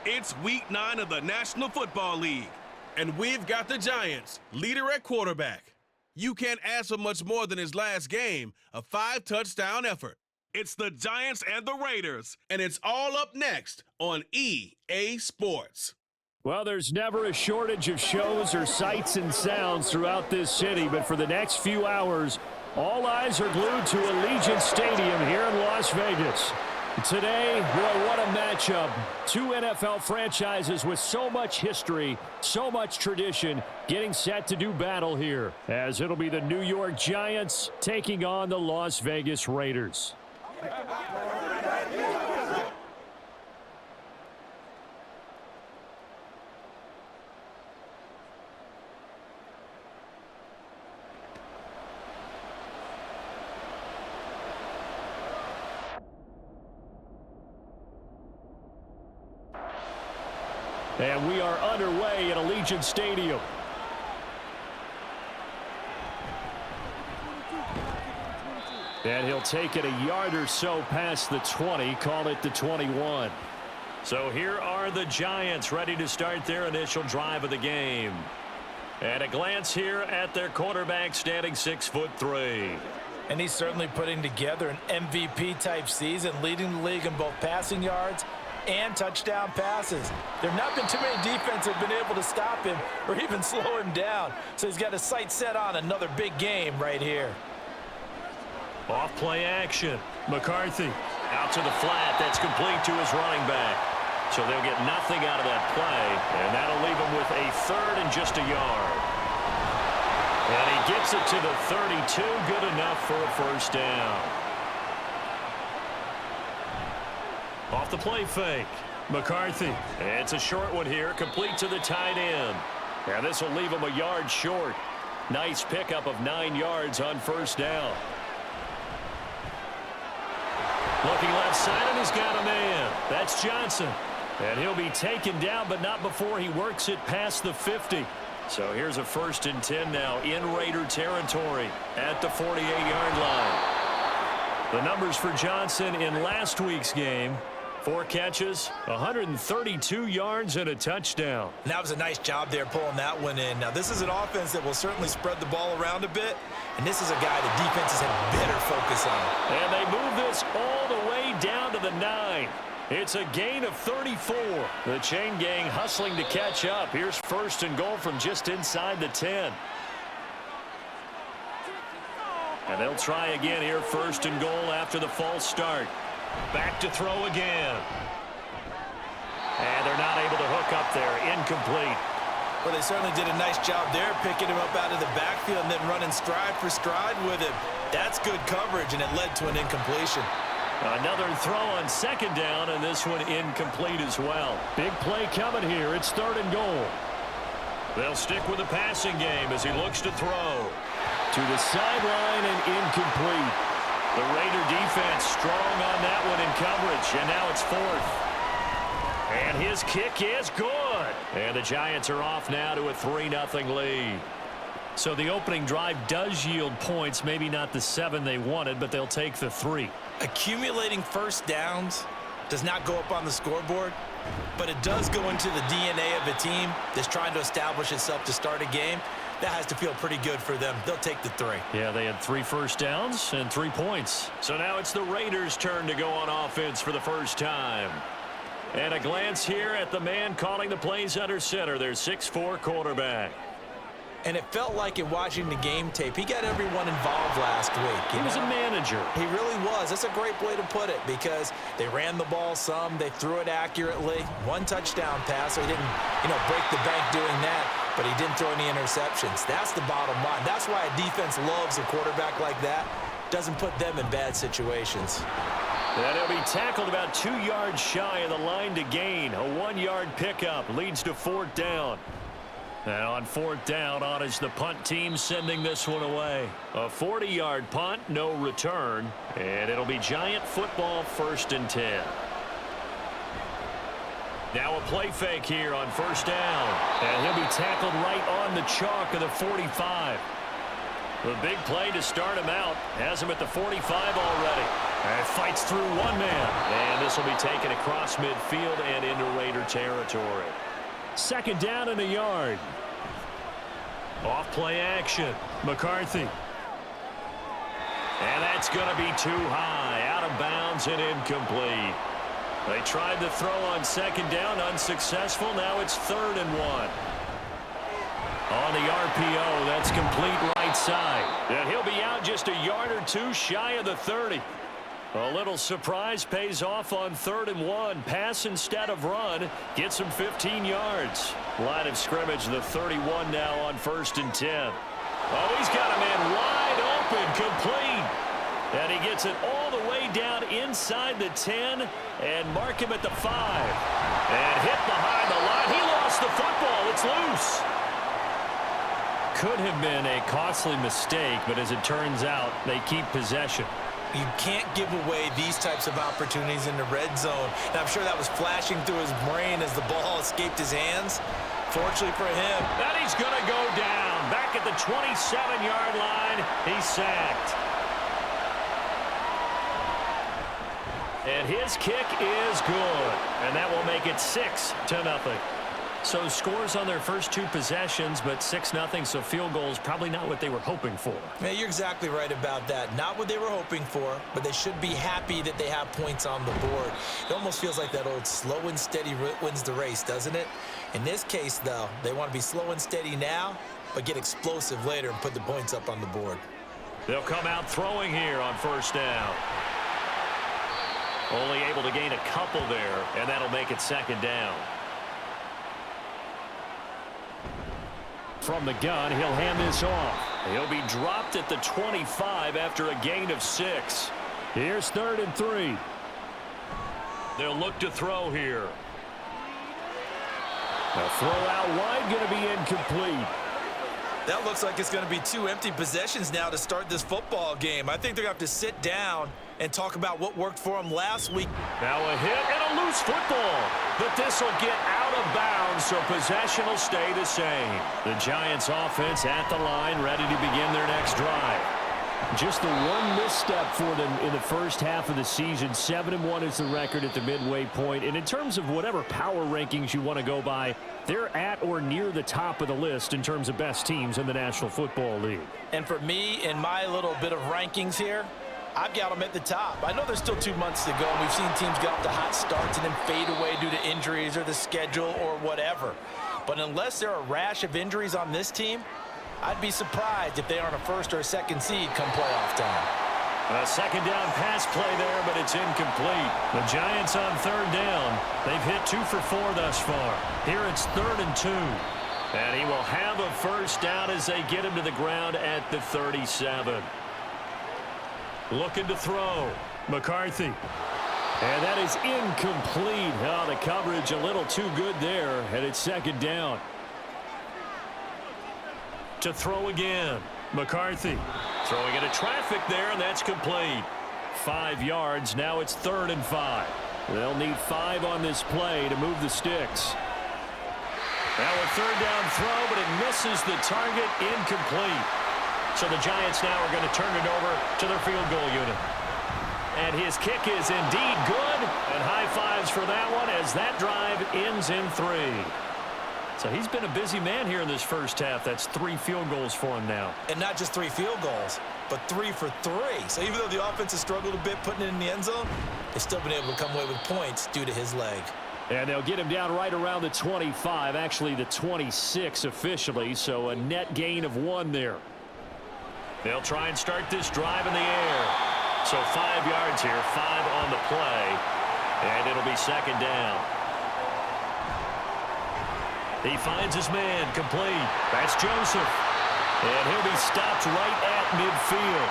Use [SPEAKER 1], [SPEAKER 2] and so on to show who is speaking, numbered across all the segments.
[SPEAKER 1] It's week 9 of the National Football League, and we've got the Giants, leader at quarterback. You can't ask for much more than his last game, a 5-touchdown effort. It's the Giants and the Raiders, and it's all up next on EA Sports.
[SPEAKER 2] Well, there's never a shortage of shows or sights and sounds throughout this city, but for the next few hours, all eyes are glued to Allegiant Stadium here in Las Vegas. Today, boy, what a matchup. Two NFL franchises with so much history, so much tradition, getting set to do battle here, as it'll be the New York Giants taking on the Las Vegas Raiders. And we are underway at Allegiant Stadium. And he'll take it a yard or so past the 20, call it the 21. So here are the Giants ready to start their initial drive of the game. And a glance here at their quarterback standing 6'3".
[SPEAKER 3] And he's certainly putting together an MVP-type season, leading the league in both passing yards and touchdown passes. There have not been too many defenses that have been able to stop him or even slow him down. So he's got his sights set on another big game right here.
[SPEAKER 2] Off play action. McCarthy out to the flat. That's complete to his running back. So they'll get nothing out of that play, and that'll leave him with a third and just a yard. And he gets it to the 32. Good enough for a first down. Off the play fake. McCarthy. It's a short one here, complete to the tight end. And this will leave him a yard short. Nice pickup of 9 yards on first down. Looking left side, and he's got a man. That's Johnson. And he'll be taken down, but not before he works it past the 50. So here's a 1st and 10 now in Raider territory at the 48-yard line. The numbers for Johnson in last week's game: 4 catches, 132 yards, and a touchdown.
[SPEAKER 3] And that was a nice job there pulling that one in. Now, this is an offense that will certainly spread the ball around a bit, and this is a guy that defenses have better focus on.
[SPEAKER 2] And they move this all the way down to the 9. It's a gain of 34. The chain gang hustling to catch up. Here's 1st and goal from just inside the 10. And they'll try again here, 1st and goal after the false start. Back to throw again. And they're not able to hook up there. Incomplete.
[SPEAKER 3] Well, they certainly did a nice job there, picking him up out of the backfield and then running stride for stride with him. That's good coverage, and it led to an incompletion.
[SPEAKER 2] Another throw on 2nd down, and this one incomplete as well. Big play coming here. It's 3rd and goal. They'll stick with the passing game as he looks to throw. To the sideline and incomplete. The Raider defense strong on that one in coverage, and now it's 4th. And his kick is good. And the Giants are off now to a 3-0 lead. So the opening drive does yield points, maybe not the 7 they wanted, but they'll take the 3.
[SPEAKER 3] Accumulating first downs does not go up on the scoreboard, but it does go into the DNA of a team that's trying to establish itself to start a game. That has to feel pretty good for them. They'll take the 3.
[SPEAKER 2] Yeah, they had 3 first downs and 3 points. So now it's the Raiders' turn to go on offense for the first time. And a glance here at the man calling the plays under center, their 6'4" quarterback.
[SPEAKER 3] And it felt like in watching the game tape, he got everyone involved last week.
[SPEAKER 2] He was a manager.
[SPEAKER 3] He really was. That's a great way to put it, because they ran the ball some, they threw it accurately. 1 touchdown pass, so he didn't, break the bank doing that, but he didn't throw any interceptions. That's the bottom line. That's why a defense loves a quarterback like that. Doesn't put them in bad situations.
[SPEAKER 2] And he'll be tackled about 2 yards shy of the line to gain. A 1-yard pickup leads to 4th down. Now on 4th down, on is the punt team sending this one away. A 40-yard punt, no return. And it'll be Giant football, 1st and 10. Now a play fake here on 1st down. And he'll be tackled right on the chalk of the 45. The big play to start him out has him at the 45 already. And fights through one man. And this will be taken across midfield and into Raider territory. Second down and a yard. Off play action. McCarthy. And that's going to be too high. Out of bounds and incomplete. They tried to throw on second down. Unsuccessful. Now it's 3rd and 1. On the RPO, that's complete right side. And he'll be out just a yard or two shy of the 30. A little surprise pays off on 3rd and 1. Pass instead of run. Gets him 15 yards. Line of scrimmage, the 31 now on 1st and 10. Oh, he's got a man wide open, complete. And he gets it all the way down inside the 10 and mark him at the 5. And hit behind the line. He lost the football. It's loose. Could have been a costly mistake, but as it turns out, they keep possession.
[SPEAKER 3] You can't give away these types of opportunities in the red zone. And I'm sure that was flashing through his brain as the ball escaped his hands. Fortunately for him.
[SPEAKER 2] And he's going to go down. Back at the 27-yard line. He's sacked. And his kick is good. And that will make it 6-0. So scores on their first 2 possessions, but 6-0, so field goals probably not what they were hoping for.
[SPEAKER 3] Yeah, you're exactly right about that. Not what they were hoping for, but they should be happy that they have points on the board. It almost feels like that old slow and steady wins the race, doesn't it? In this case, though, they want to be slow and steady now, but get explosive later and put the points up on the board.
[SPEAKER 2] They'll come out throwing here on 1st down. Only able to gain a couple there, and that'll make it 2nd down. From the gun, he'll hand this off. He'll be dropped at the 25 after a gain of 6. Here's 3rd and 3. They'll look to throw here. A throw out wide, going to be incomplete.
[SPEAKER 3] That looks like it's going to be 2 empty possessions now to start this football game. I think they're going to have to sit down and talk about what worked for them last week.
[SPEAKER 2] Now a hit and a loose football. But this will get out of bounds, so possession will stay the same. The Giants offense at the line, ready to begin their next drive. Just the one misstep for them in the first half of the season. 7-1 is the record at the midway point. And in terms of whatever power rankings you want to go by, they're at or near the top of the list in terms of best teams in the National Football League.
[SPEAKER 3] And for me, in my little bit of rankings here, I've got them at the top. I know there's still 2 months to go, and we've seen teams get off to hot starts and then fade away due to injuries or the schedule or whatever. But unless there are a rash of injuries on this team, I'd be surprised if they aren't a 1st or a 2nd seed come playoff time.
[SPEAKER 2] A 2nd down pass play there, but it's incomplete. The Giants on 3rd down. They've hit 2 for 4 thus far. Here it's 3rd and 2. And he will have a 1st down as they get him to the ground at the 37. Looking to throw. McCarthy. And that is incomplete. Oh, the coverage a little too good there. And it's 2nd down. To throw again. McCarthy. Throwing into traffic there, and that's complete. 5 yards. Now it's 3rd and 5. They'll need 5 on this play to move the sticks. Now a 3rd down throw, but it misses the target. Incomplete. So the Giants now are going to turn it over to their field goal unit. And his kick is indeed good. And high fives for that one as that drive ends in 3. So he's been a busy man here in this first half. That's 3 field goals for him now.
[SPEAKER 3] And not just 3 field goals, but 3 for 3. So even though the offense has struggled a bit putting it in the end zone, they've still been able to come away with points due to his leg.
[SPEAKER 2] And they'll get him down right around the 25, actually the 26 officially. So a net gain of 1 there. They'll try and start this drive in the air. So 5 yards here, 5 on the play. And it'll be 2nd down. He finds his man, complete. That's Joseph. And he'll be stopped right at midfield.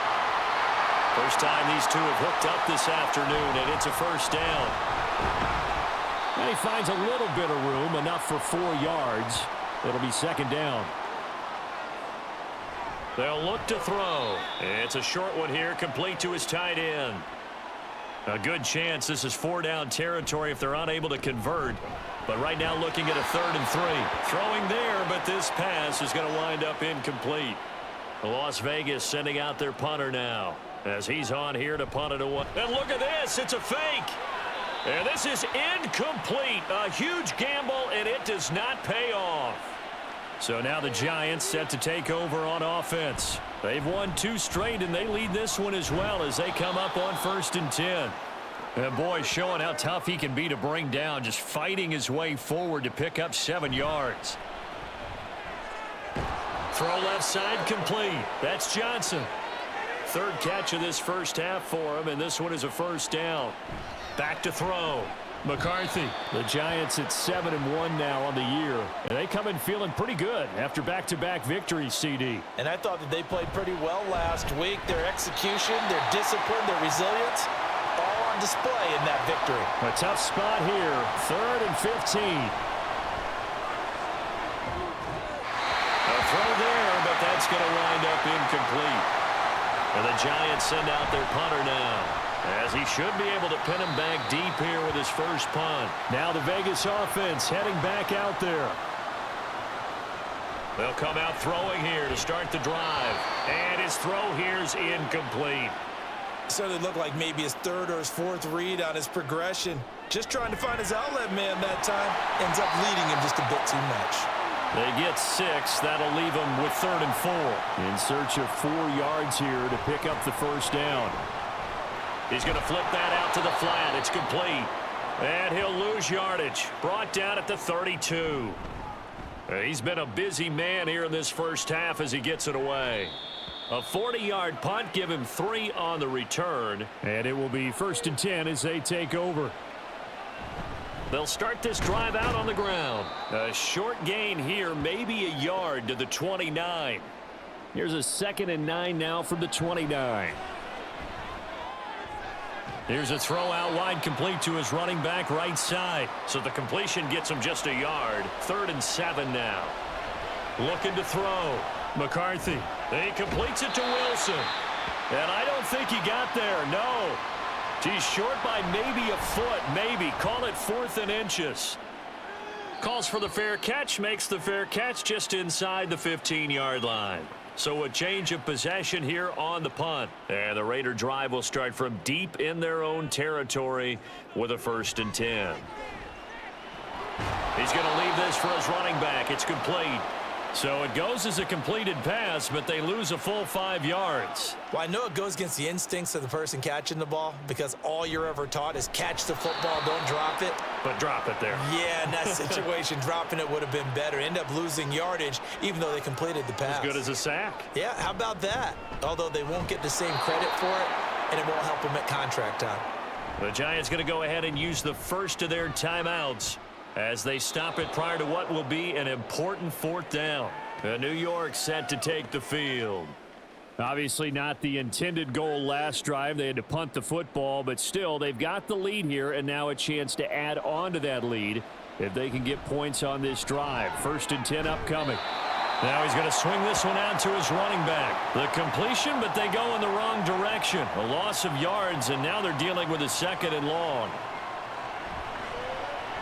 [SPEAKER 2] First time these two have hooked up this afternoon, and it's a 1st down. And he finds a little bit of room, enough for 4 yards. It'll be 2nd down. They'll look to throw. It's a short one here, complete to his tight end. A good chance this is 4-down territory if they're unable to convert. But right now looking at a 3rd and 3. Throwing there, but this pass is going to wind up incomplete. Las Vegas sending out their punter now. as he's on here to punt it away. And look at this. It's a fake. And this is incomplete. A huge gamble, and it does not pay off. So now the Giants set to take over on offense. They've won 2 straight, and they lead this one as well as they come up on 1st and 10. And boy, showing how tough he can be to bring down, just fighting his way forward to pick up 7 yards. Throw left side complete. That's Johnson. 3rd catch of this first half for him, and this one is a first down. Back to throw. McCarthy. The Giants at 7-1 now on the year, and they come in feeling pretty good after back-to-back victories, CD.
[SPEAKER 3] And I thought that they played pretty well last week. Their execution, their discipline, their resilience, all on display in that victory.
[SPEAKER 2] A tough spot here. 3rd and 15. A throw there, but that's going to wind up incomplete. And the Giants send out their punter now, as he should be able to pin him back deep here with his first punt. Now the Vegas offense heading back out there. They'll come out throwing here to start the drive. And his throw here is incomplete.
[SPEAKER 3] So it looked like maybe his 3rd or his 4th read on his progression. Just trying to find his outlet man that time. Ends up leading him just a bit too much.
[SPEAKER 2] They get 6. That'll leave them with 3rd and 4. In search of 4 yards here to pick up the first down. He's going to flip that out to the flat. It's complete. And he'll lose yardage. Brought down at the 32. He's been a busy man here in this first half as he gets it away. A 40-yard punt, give him 3 on the return. And it will be 1st and 10 as they take over. They'll start this drive out on the ground. A short gain here, maybe a yard to the 29. Here's a 2nd and 9 now from the 29. Here's a throw out wide, complete to his running back right side. So the completion gets him just a yard. 3rd and 7 now. Looking to throw. McCarthy. He completes it to Wilson. And I don't think he got there. No. He's short by maybe a foot. Maybe. Call it 4th and inches. Calls for the fair catch. Makes the fair catch just inside the 15-yard line. So a change of possession here on the punt. And the Raider drive will start from deep in their own territory with a 1st and 10. He's going to leave this for his running back. It's complete. So it goes as a completed pass, but they lose a full 5 yards.
[SPEAKER 3] Well, I know it goes against the instincts of the person catching the ball because all you're ever taught is catch the football, don't drop it.
[SPEAKER 2] But drop it there.
[SPEAKER 3] Yeah, in that situation, dropping it would have been better. End up losing yardage, even though they completed the pass.
[SPEAKER 2] As good as a sack.
[SPEAKER 3] Yeah, how about that? Although they won't get the same credit for it, and it won't help them at contract time.
[SPEAKER 2] The Giants going to go ahead and use the first of their timeouts as they stop it prior to what will be an important 4th down. New York set to take the field. Obviously not the intended goal last drive. They had to punt the football, but still they've got the lead here and now a chance to add on to that lead if they can get points on this drive. 1st and 10 upcoming. Now he's going to swing this one out to his running back. The completion, but they go in the wrong direction. A loss of yards, and now they're dealing with a 2nd and long.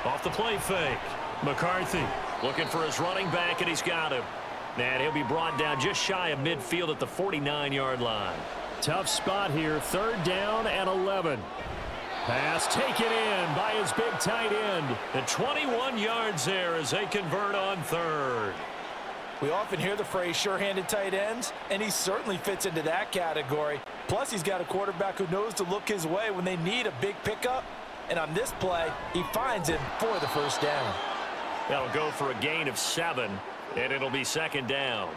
[SPEAKER 2] Off the play fake. McCarthy looking for his running back, and he's got him. And he'll be brought down just shy of midfield at the 49-yard line. Tough spot here. 3rd down and 11. Pass taken in by his big tight end. And 21 yards there as they convert on 3rd.
[SPEAKER 3] We often hear the phrase sure-handed tight ends, and he certainly fits into that category. Plus, he's got a quarterback who knows to look his way when they need a big pickup. And on this play, he finds him for the first down.
[SPEAKER 2] That'll go for a gain of 7, and it'll be 2nd down.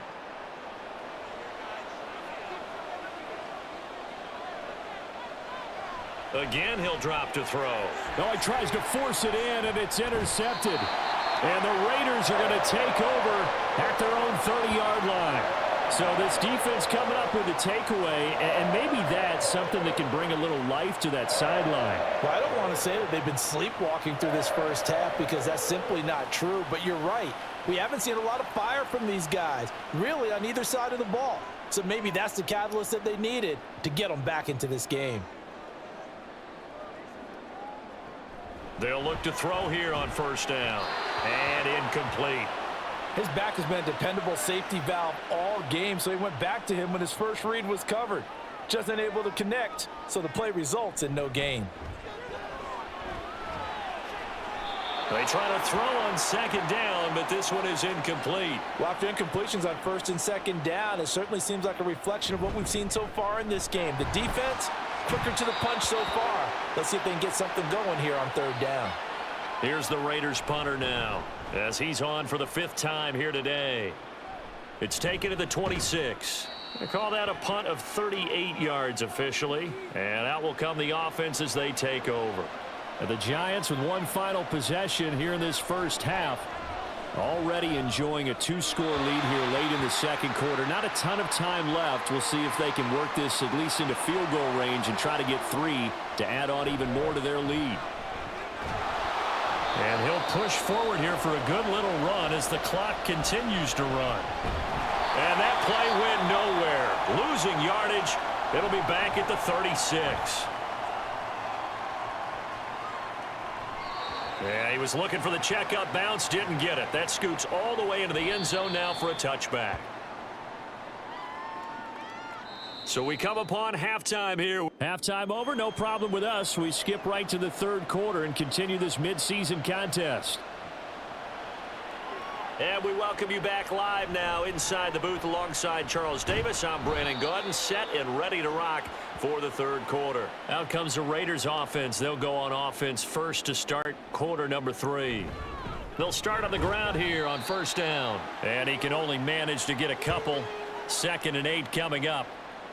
[SPEAKER 2] Again, he'll drop to throw. No, he tries to force it in, and it's intercepted. And the Raiders are going to take over at their own 30-yard line. So this defense coming up with a takeaway, and maybe that's something that can bring a little life to that sideline.
[SPEAKER 3] Well, I don't want to say that they've been sleepwalking through this first half because that's simply not true, but you're right. We haven't seen a lot of fire from these guys, really on either side of the ball. So maybe that's the catalyst that they needed to get them back into this game.
[SPEAKER 2] They'll look to throw here on 1st down. And incomplete.
[SPEAKER 3] His back has been a dependable safety valve all game, so he went back to him when his first read was covered. just unable to connect, so the play results in no gain.
[SPEAKER 2] They try to throw on second down, but this one is incomplete.
[SPEAKER 3] Well, after incompletions on first and second down, it certainly seems like a reflection of what we've seen so far in this game. The defense, quicker to the punch so far. Let's see if they can get something going here on third down.
[SPEAKER 2] Here's the Raiders punter now, as he's on for the 5th time here today. It's taken to the 26. They call that a punt of 38 yards officially, and out will come the offense as they take over.
[SPEAKER 4] And the Giants with one final possession here in this first half. Already enjoying a 2-score lead here late in the second quarter. Not a ton of time left. We'll see if they can work this at least into field goal range and try to get 3 to add on even more to their lead.
[SPEAKER 2] And he'll push forward here for a good little run as the clock continues to run. And that play went nowhere. Losing yardage. It'll be back at the 36. Yeah, he was looking for the check-up bounce, didn't get it. That scoots all the way into the end zone now for a touchback. So we come upon halftime here.
[SPEAKER 4] Halftime over, no problem with us. We skip right to the third quarter and continue this midseason contest.
[SPEAKER 2] And we welcome you back live now inside the booth alongside Charles Davis. I'm Brandon Gordon, set and ready to rock for the third quarter. Out comes the Raiders offense. They'll go on offense first to start quarter number 3. They'll start on the ground here on first down. And he can only manage to get a couple. 2nd and 8 coming up.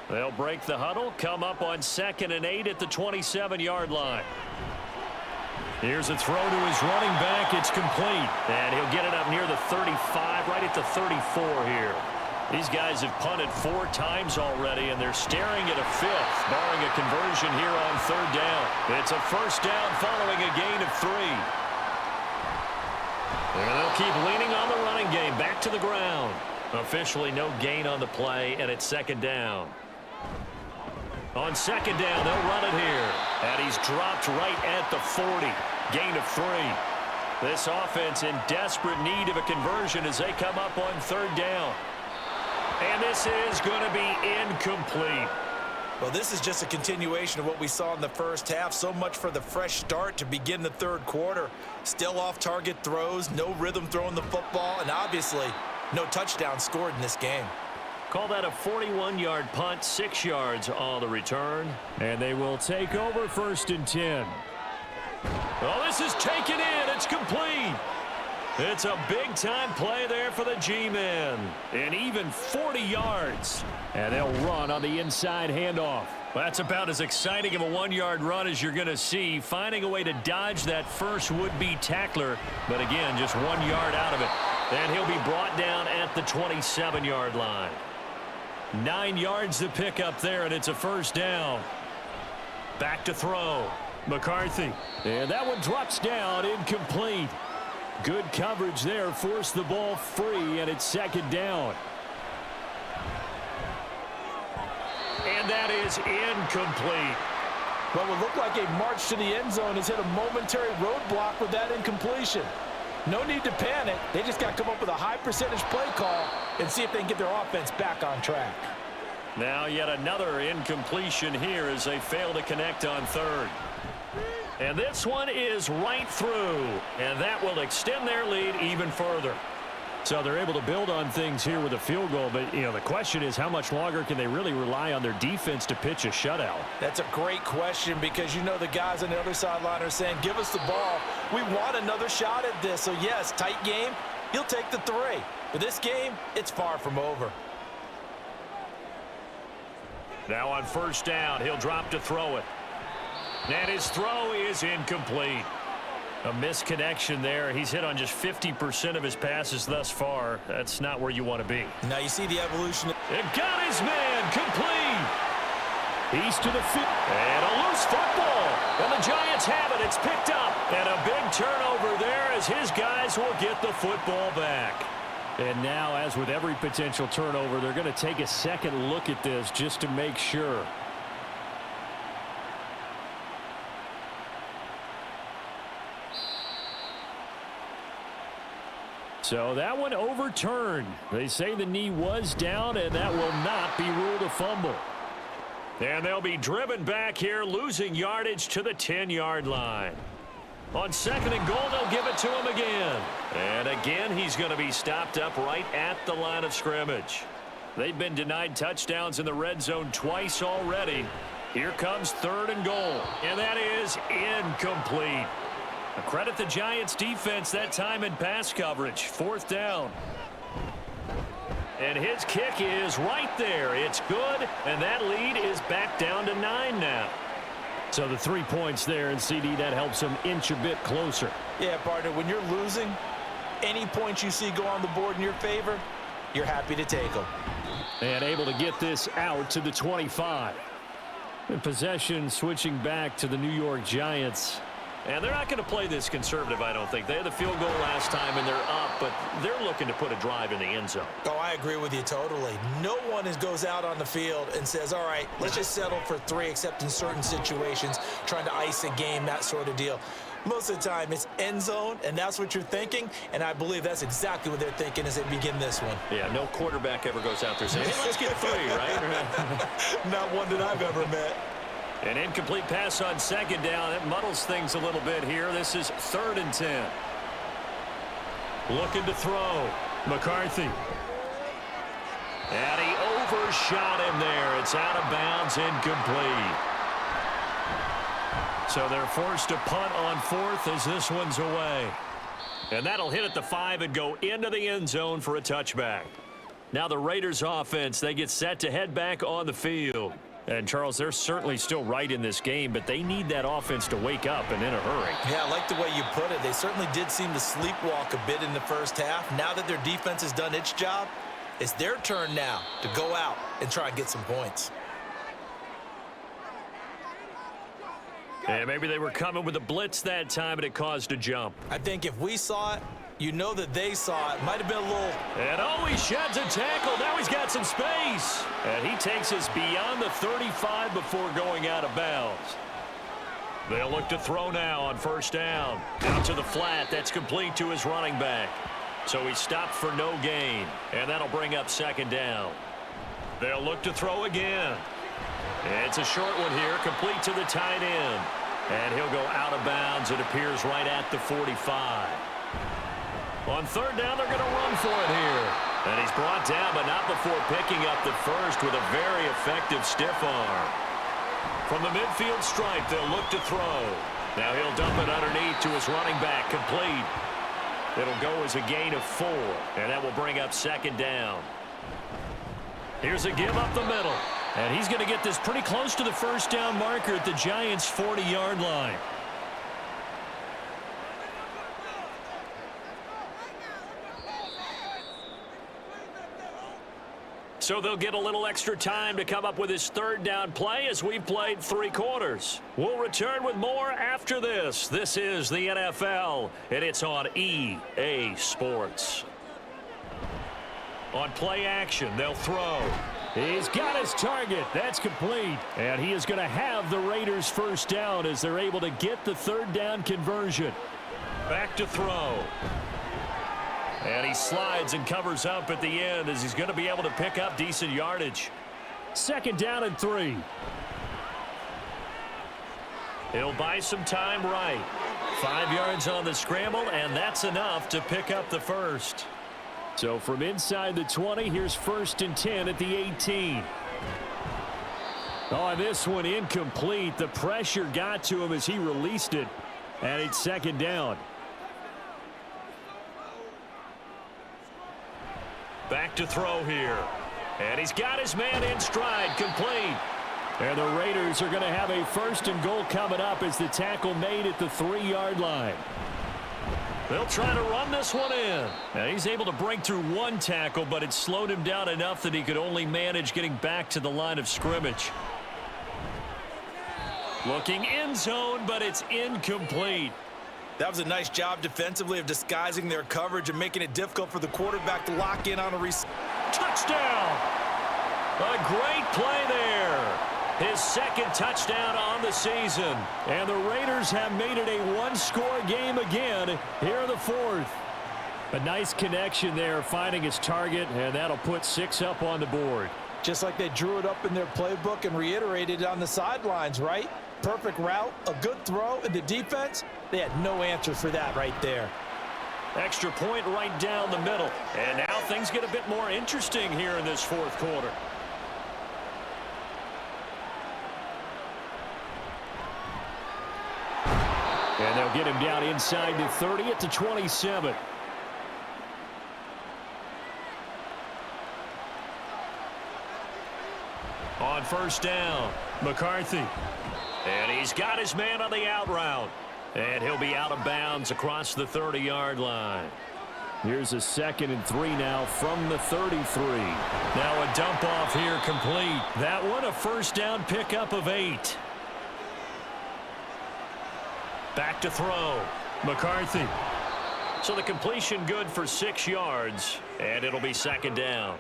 [SPEAKER 2] They'll break the huddle, come up on 2nd and 8 at the 27-yard line. Here's a throw to his running back. It's complete. And he'll get it up near the 35, right at the 34 here. These guys have punted 4 times already, and they're staring at a 5th, barring a conversion here on third down. It's a first down following a gain of 3. And they'll keep leaning on the running game. Back to the ground. Officially no gain on the play, and it's 2nd down. On 2nd down, they'll run it here. And he's dropped right at the 40. Gain of 3. This offense in desperate need of a conversion as they come up on third down. And this is going to be incomplete.
[SPEAKER 3] Well, this is just a continuation of what we saw in the first half. So much for the fresh start to begin the third quarter. Still off-target throws, no rhythm throwing the football, and obviously no touchdown scored in this game.
[SPEAKER 2] Call that a 41-yard punt, 6 yards on the return.
[SPEAKER 4] And they will take over 1st and 10.
[SPEAKER 2] Oh, this is taken in. It's complete. It's a big-time play there for the G-men. And even 40 yards.
[SPEAKER 4] And they'll run on the inside handoff.
[SPEAKER 2] That's about as exciting of a 1-yard run as you're going to see. Finding a way to dodge that first would-be tackler. But again, just 1 yard out of it. And he'll be brought down at the 27-yard line. 9 yards to pick up there, and it's a first down. Back to throw. McCarthy.
[SPEAKER 4] And that one drops down, incomplete. Good coverage there, forced the ball free, and it's 2nd down.
[SPEAKER 2] And that is incomplete.
[SPEAKER 3] What would look like a march to the end zone has hit a momentary roadblock with that incompletion. No need to panic. They just got to come up with a high percentage play call and see if they can get their offense back on track.
[SPEAKER 2] Now yet another incompletion here as they fail to connect on third. And this one is right through, and that will extend their lead even further.
[SPEAKER 4] So they're able to build on things here with a field goal, but the question is how much longer can they really rely on their defense to pitch a shutout?
[SPEAKER 3] That's a great question because the guys on the other sideline are saying, give us the ball. We want another shot at this. So yes, tight game, he'll take the 3. But this game, it's far from over.
[SPEAKER 2] Now on first down, he'll drop to throw it. And his throw is incomplete. A misconnection there. He's hit on just 50% of his passes thus far. That's not where you want to be.
[SPEAKER 3] Now you see the evolution.
[SPEAKER 2] It got his man complete.
[SPEAKER 4] He's to the 50.
[SPEAKER 2] And a loose football. And the Giants have it. It's picked up. And a big turnover there as his guys will get the football back.
[SPEAKER 4] And now, as with every potential turnover, they're going to take a second look at this just to make sure. So that one overturned. They say the knee was down, and that will not be ruled a fumble.
[SPEAKER 2] And they'll be driven back here, losing yardage to the 10-yard line. On 2nd and goal, they'll give it to him again. And again, he's going to be stopped up right at the line of scrimmage. They've been denied touchdowns in the red zone twice already. Here comes 3rd and goal. And that is incomplete. Credit the Giants defense that time in pass coverage. 4th down. And his kick is right there. It's good, and that lead is back down to 9 now.
[SPEAKER 4] So the 3 points there, and CD, that helps him inch a bit closer.
[SPEAKER 3] Yeah, partner, when you're losing, any points you see go on the board in your favor, you're happy to take them.
[SPEAKER 4] And able to get this out to the 25. And possession switching back to the New York Giants.
[SPEAKER 2] And they're not going to play this conservative, I don't think. They had the field goal last time, and they're up, but they're looking to put a drive in the end zone.
[SPEAKER 3] Oh, I agree with you totally. No one goes out on the field and says, all right, let's just settle for 3, except in certain situations, trying to ice a game, that sort of deal. Most of the time, it's end zone, and that's what you're thinking, and I believe that's exactly what they're thinking as they begin this one.
[SPEAKER 2] Yeah, no quarterback ever goes out there saying, hey, let's get 3, right?
[SPEAKER 3] Not one that I've ever met.
[SPEAKER 2] An incomplete pass on 2nd down. It muddles things a little bit here. This is 3rd and 10. Looking to throw. McCarthy. And he overshot him there. It's out of bounds, incomplete. So they're forced to punt on 4th as this one's away. And that'll hit at the 5 and go into the end zone for a touchback. Now the Raiders offense, they get set to head back on the field. And, Charles, they're certainly still right in this game, but they need that offense to wake up and in a hurry.
[SPEAKER 3] Yeah, I like the way you put it. They certainly did seem to sleepwalk a bit in the first half. Now that their defense has done its job, it's their turn now to go out and try and get some points.
[SPEAKER 2] And maybe they were coming with a blitz that time, and it caused a jump.
[SPEAKER 3] I think if we saw it, you know that they saw it. Might have been a little...
[SPEAKER 2] And oh, he sheds a tackle. Now he's got some space. And he takes us beyond the 35 before going out of bounds. They'll look to throw now on 1st down. Out to the flat. That's complete to his running back. So he stopped for no gain. And that'll bring up 2nd down. They'll look to throw again. It's a short one here, complete to the tight end. And he'll go out of bounds. It appears right at the 45. On 3rd down, they're going to run for it here. And he's brought down, but not before picking up the first with a very effective stiff arm. From the midfield stripe, they'll look to throw. Now he'll dump it underneath to his running back, complete. It'll go as a gain of 4, and that will bring up 2nd down. Here's a give up the middle.
[SPEAKER 4] And he's going to get this pretty close to the 1st down marker at the Giants' 40-yard line.
[SPEAKER 2] So they'll get a little extra time to come up with his 3rd down play as we've played 3 quarters. We'll return with more after this. This is the NFL, and it's on EA Sports. On play action, they'll throw.
[SPEAKER 4] He's got his target. That's complete. And he is going to have the Raiders' 1st down as they're able to get the 3rd down conversion.
[SPEAKER 2] Back to throw. And he slides and covers up at the end as he's going to be able to pick up decent yardage.
[SPEAKER 4] 2nd down and 3.
[SPEAKER 2] He'll buy some time right. 5 yards on the scramble, and that's enough to pick up the first.
[SPEAKER 4] So from inside the 20, here's 1st and 10 at the 18. Oh, this one incomplete. The pressure got to him as he released it. And it's 2nd down.
[SPEAKER 2] Back to throw here. And he's got his man in stride, complete.
[SPEAKER 4] And the Raiders are going to have a 1st and goal coming up as the tackle made at the 3-yard line.
[SPEAKER 2] They'll try to run this one in. Now he's able to break through 1 tackle, but it slowed him down enough that he could only manage getting back to the line of scrimmage. Looking end zone, but it's incomplete.
[SPEAKER 3] That was a nice job defensively of disguising their coverage and making it difficult for the quarterback to lock in on a receiver.
[SPEAKER 2] Touchdown! A great play there. His 2nd touchdown on the season.
[SPEAKER 4] And the Raiders have made it a 1-score game again here in the 4th. A nice connection there, finding his target, and that'll put 6 up on the board.
[SPEAKER 3] just like they drew it up in their playbook and reiterated it on the sidelines, right? Perfect route, a good throw, and the defense, they had no answer for that right there.
[SPEAKER 2] Extra point right down the middle. And now things get a bit more interesting here in this fourth quarter.
[SPEAKER 4] And they'll get him down inside the 30 at the 27.
[SPEAKER 2] On first down, McCarthy. And he's got his man on the out route. And he'll be out of bounds across the 30-yard line.
[SPEAKER 4] Here's a 2nd and 3 now from the 33.
[SPEAKER 2] Now a dump off here complete. That one a first down pickup of 8. Back to throw. McCarthy. So the completion good for 6 yards. And it'll be 2nd down.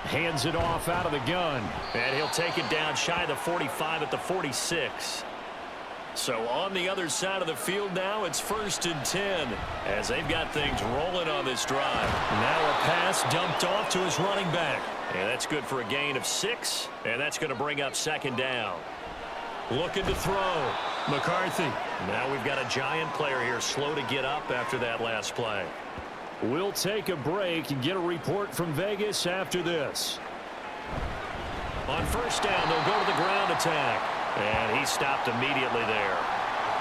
[SPEAKER 4] Hands it off out of the gun.
[SPEAKER 2] And he'll take it down shy of the 45 at the 46. So on the other side of the field now, it's 1st and 10 as they've got things rolling on this drive. Now a pass dumped off to his running back. And that's good for a gain of 6. And that's going to bring up 2nd down. Looking to throw. McCarthy. Now we've got a Giant player here slow to get up after that last play.
[SPEAKER 4] We'll take a break and get a report from Vegas after this.
[SPEAKER 2] On first down, they'll go to the ground attack. And he stopped immediately there.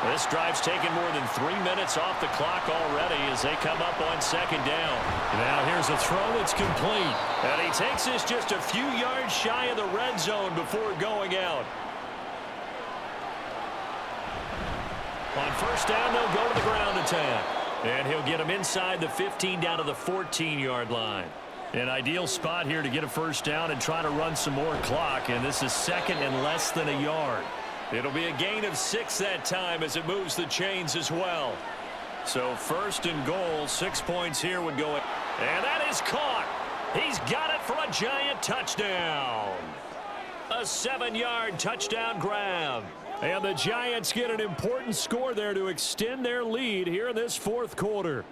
[SPEAKER 2] This drive's taken more than 3 minutes off the clock already as they come up on 2nd down. Now here's a throw that's complete. And he takes this just a few yards shy of the red zone before going out. On first down, they'll go to the ground attack. And he'll get him inside the 15 down to the 14-yard line. An ideal spot here to get a first down and try to run some more clock. And this is 2nd and less than a yard. It'll be a gain of 6 that time as it moves the chains as well. So 1st and goal, 6 points here would go in. And that is caught. He's got it for a Giant touchdown. A 7-yard touchdown grab.
[SPEAKER 4] And the Giants get an important score there to extend their lead here in this fourth quarter.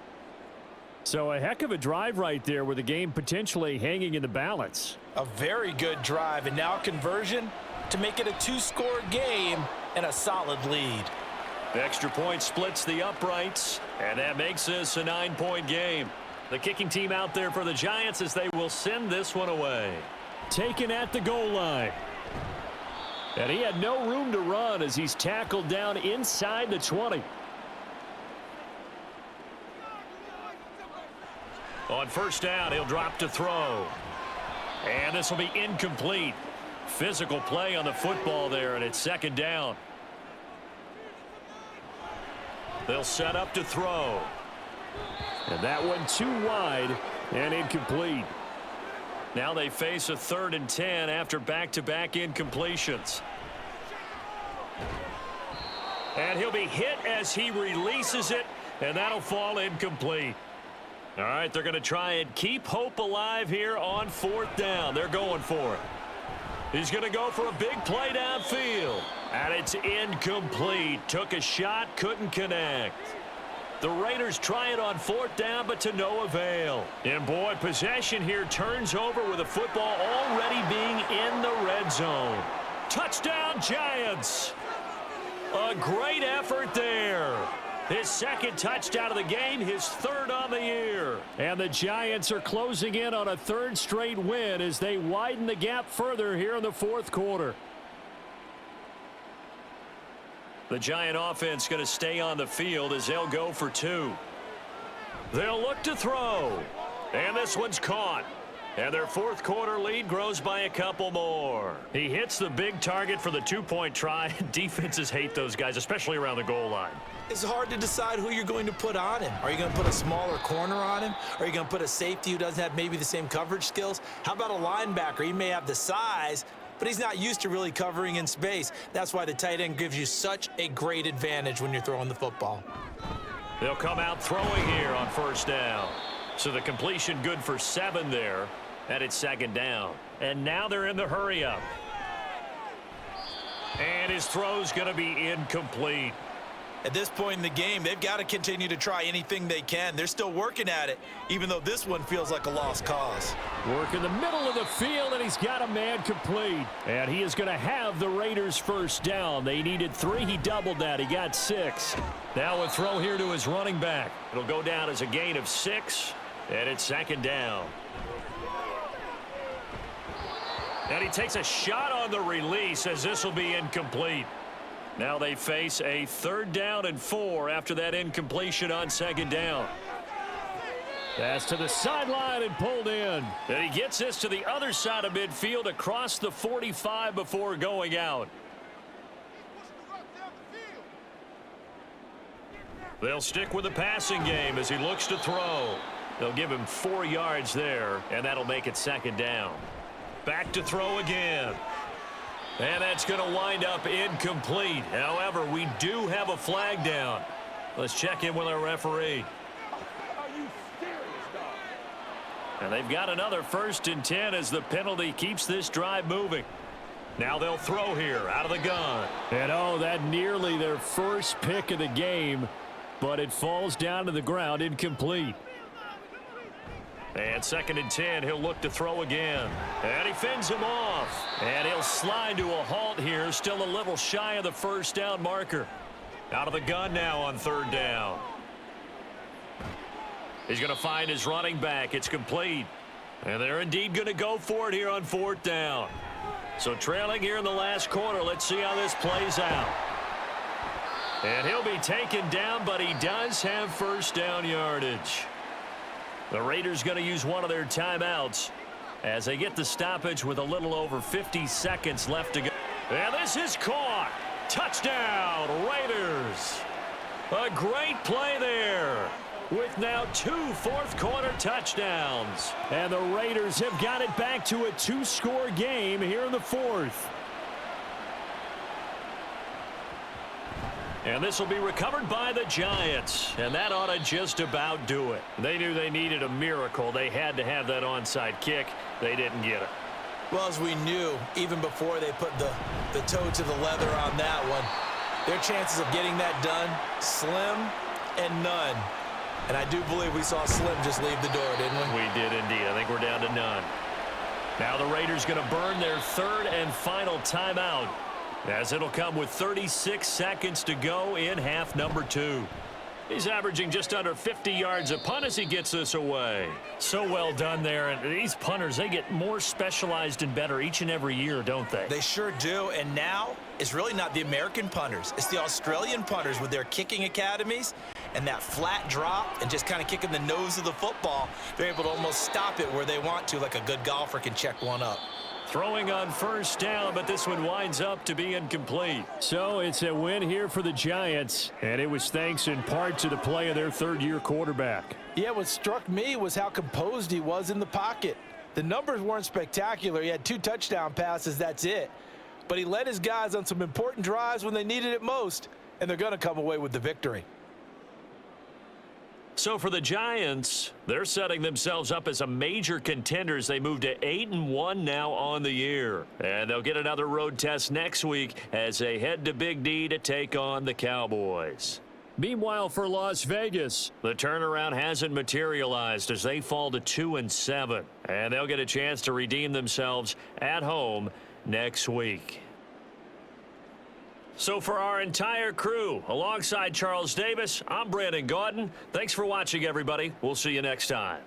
[SPEAKER 4] So a heck of a drive right there with the game potentially hanging in the balance.
[SPEAKER 3] A very good drive, and now conversion to make it a 2-score game and a solid lead.
[SPEAKER 2] The extra point splits the uprights, and that makes this a 9-point game. The kicking team out there for the Giants as they will send this one away.
[SPEAKER 4] Taken at the goal line. And he had no room to run as he's tackled down inside the 20.
[SPEAKER 2] On first down, he'll drop to throw. And this will be incomplete. Physical play on the football there, and it's 2nd down. They'll set up to throw.
[SPEAKER 4] And that one too wide and incomplete.
[SPEAKER 2] Now they face a 3rd and 10 after back-to-back incompletions. And he'll be hit as he releases it, and that'll fall incomplete. All right, they're going to try and keep hope alive here on 4th down. They're going for it. He's going to go for a big play downfield. And it's incomplete. Took a shot, couldn't connect. The Raiders try it on 4th down, but to no avail. And boy, possession here turns over with the football already being in the red zone. Touchdown, Giants. A great effort there. His 2nd touchdown of the game, his 3rd on the year.
[SPEAKER 4] And the Giants are closing in on a 3rd straight win as they widen the gap further here in the fourth quarter.
[SPEAKER 2] The Giant offense going to stay on the field as they'll go for 2. They'll look to throw. And this one's caught. And their fourth quarter lead grows by a couple more. He hits the big target for the 2-point try. Defenses hate those guys, especially around the goal line.
[SPEAKER 3] It's hard to decide who you're going to put on him. Are you going to put a smaller corner on him? Are you going to put a safety who doesn't have maybe the same coverage skills? How about a linebacker? He may have the size, but he's not used to really covering in space. That's why the tight end gives you such a great advantage when you're throwing the football.
[SPEAKER 2] They'll come out throwing here on first down. So the completion good for 7 there. And it's 2nd down. And now they're in the hurry up. And his throw's going to be incomplete.
[SPEAKER 3] At this point in the game, they've got to continue to try anything they can. They're still working at it, even though this one feels like a lost cause.
[SPEAKER 4] Work in the middle of the field, and he's got a man complete. And he is going to have the Raiders first down. They needed 3. He doubled that. He got 6. Now a throw here to his running back. It'll go down as a gain of 6, and it's second down. And he takes a shot on the release as this will be incomplete. Now they face a 3rd down and 4 after that incompletion on second down. Pass to the sideline and pulled in. And he gets this to the other side of midfield across the 45 before going out. They'll stick with the passing game as he looks to throw. They'll give him 4 yards there, and that'll make it second down. Back to throw again. And that's going to wind up incomplete. However, we do have a flag down. Let's check in with our referee.
[SPEAKER 5] Are you serious, dog?
[SPEAKER 4] And they've got another 1st and 10 as the penalty keeps this drive moving. Now they'll throw here out of the gun. And that nearly their first pick of the game, but it falls down to the ground incomplete. And 2nd and 10, he'll look to throw again. And he fends him off. And he'll slide to a halt here, still a little shy of the first down marker. Out of the gun now on 3rd down. He's going to find his running back. It's complete. And they're indeed going to go for it here on 4th down. So trailing here in the last quarter, let's see how this plays out. And he'll be taken down, but he does have first down yardage. The Raiders going to use one of their timeouts as they get the stoppage with a little over 50 seconds left to go. And this is caught. Touchdown, Raiders. A great play there with now 2 fourth-quarter touchdowns. And the Raiders have got it back to a 2-score game here in the 4th. And this will be recovered by the Giants. And that ought to just about do it. They knew they needed a miracle. They had to have that onside kick. They didn't get it.
[SPEAKER 3] Well, as we knew, even before they put the toe to the leather on that one, their chances of getting that done, slim and none. And I do believe we saw Slim just leave the door, didn't we?
[SPEAKER 4] We did indeed. I think we're down to none. Now the Raiders going to burn their 3rd and final timeout, as it'll come with 36 seconds to go in half number 2. He's averaging just under 50 yards a punt as he gets this away. So well done there. And these punters, they get more specialized and better each and every year, don't they?
[SPEAKER 3] They sure do. And now it's really not the American punters. It's the Australian punters with their kicking academies and that flat drop and just kind of kicking the nose of the football. They're able to almost stop it where they want to, like a good golfer can check one up.
[SPEAKER 4] Throwing on first down, but this one winds up to be incomplete. So it's a win here for the Giants, and it was thanks in part to the play of their 3rd-year quarterback.
[SPEAKER 5] Yeah, what struck me was how composed he was in the pocket. The numbers weren't spectacular. He had 2 touchdown passes, that's it. But he led his guys on some important drives when they needed it most, and they're going to come away with the victory.
[SPEAKER 4] So for the Giants, they're setting themselves up as a major contender as they move to 8-1 now on the year. And they'll get another road test next week as they head to Big D to take on the Cowboys. Meanwhile, for Las Vegas, the turnaround hasn't materialized as they fall to 2-7. And they'll get a chance to redeem themselves at home next week. So for our entire crew, alongside Charles Davis, I'm Brandon Gaudin. Thanks for watching, everybody. We'll see you next time.